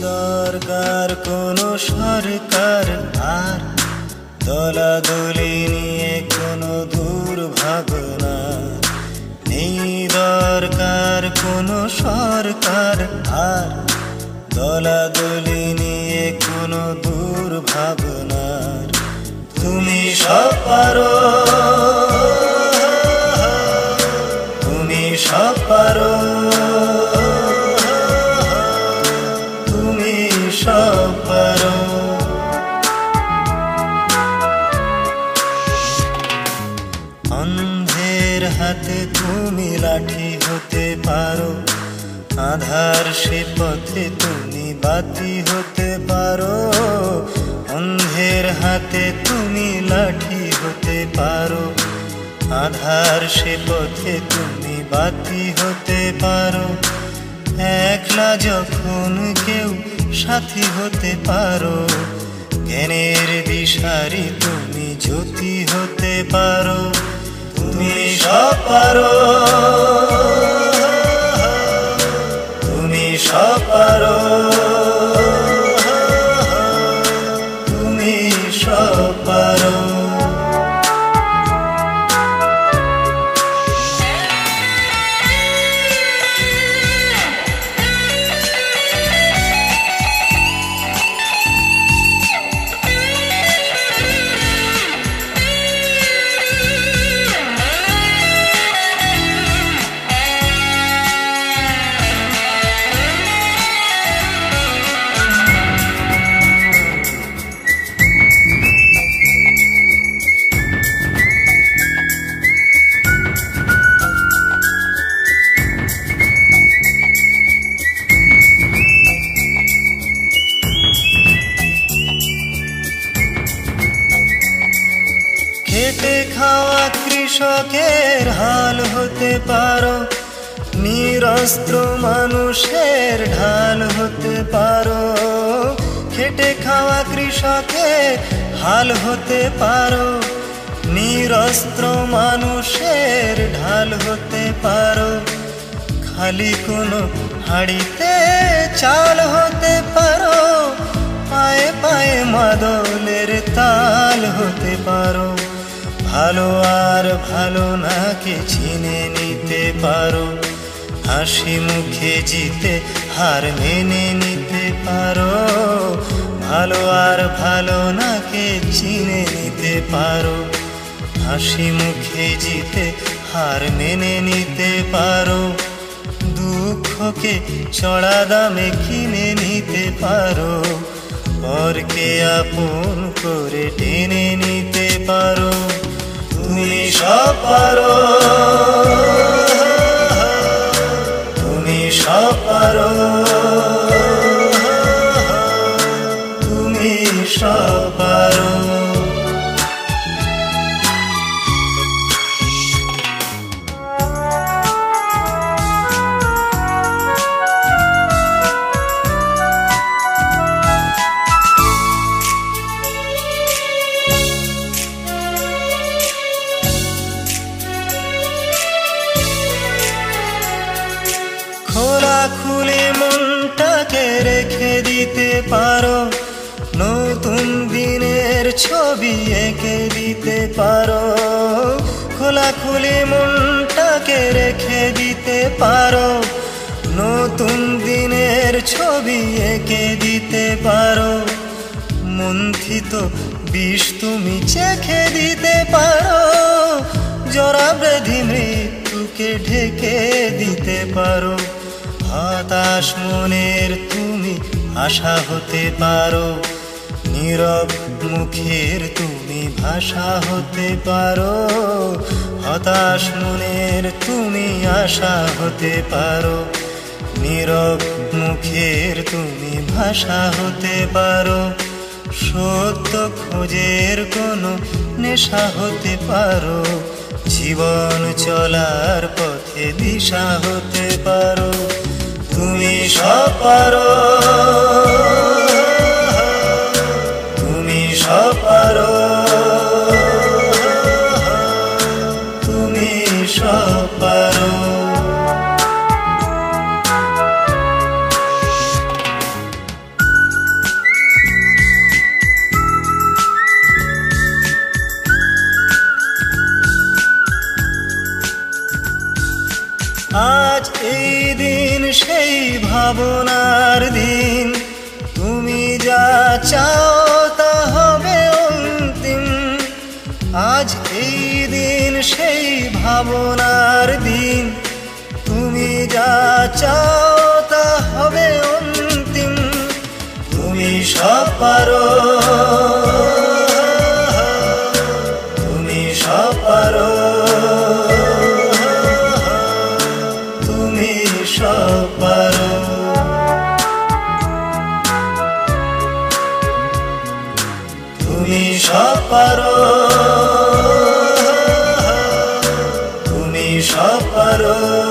দরকার কোনো সরকার আর দলাদলি নিয়ে কোনো দুর্ভাবনা নেই। দরকার কোনো সরকার আর দলাদলি নিয়ে কোনো দুর্ভাবনার। তুমি সব পারো, তুমি সব পারো, তুমি সব পারো। অন্ধের হাতে তুমি লাঠি হতে পারো, আধার সে পথে তুমি বাতি হতে পারো। অন্ধের হাতে তুমি লাঠি হতে পারো, আধার সে পথে তুমি বাতি হতে পারো। একলা যখন কেউ সাথী হতে পারো, জ্ঞানের দিশারি তুমি জ্যোতি হতে পারো। তুমি সব পারো, তুমি সব পারো, তুমি সব পারো। খেটে খাওয়া কৃষকের হাল হতে পারো, নিরস্ত্র মানুষের ঢাল হতে পারো। খেটে খাওয়া কৃষকের হাল হতে পারো, নিরস্ত্র মানুষের ঢাল হতে পারো। খালি কোনো হাড়িতে চাল হতে পারো, পায়ে পায়ে মাদলের তাল হতে পারো। ভালো আর ভালো নাকে চিনে নিতে পারো, হাসি মুখে জিতে হার মেনে নিতে পারো। ভালো আর ভালো নাকে চিনে নিতে পারো, হাসি মুখে জিতে হার মেনে নিতে পারো। দুঃখকে চড়া দামে কিনে নিতে পারো, পরকে আপন করে টেনে নিতে পারো। তুমি সব পারো, তুমি সব পারো, তুমি সব পারো। খোলা খুলে মনটাকে রেখে দিতে পারো, নতুন দিনের ছবি এঁকে দিতে পারো। খোলা খুলে মনটাকে রেখে দিতে পারো, নতুন দিনের ছবি এঁকে দিতে পারো। মন্থিত বিষ তুমি চেখে দিতে পারো, জরা ব্যাধি মৃত্যুকে ঢেকে দিতে পারো। হতাশ মনের তুমি আশা হতে পারো, নীরব মুখের তুমি ভাষা হতে পারো। হতাশ মনের তুমি আশা হতে পারো, নীরব মুখের তুমি ভাষা হতে পারো। সত্য খোঁজের কোনো নেশা হতে পারো, জীবন চলার পথে দিশা হতে পারো। তুমি সব পারো, তুমি সব পারো, তুমি সব পারো। দিন তুমি যা চাও তা হবে অন্তিম আজ এই দিন সেই ভাবনার দিন তুমি যা চাও তা হবে অন্তিম তুমি সব পারো তুমি সব পারো তুমি সব পারো তুমি সব পারো তুমি সব পারো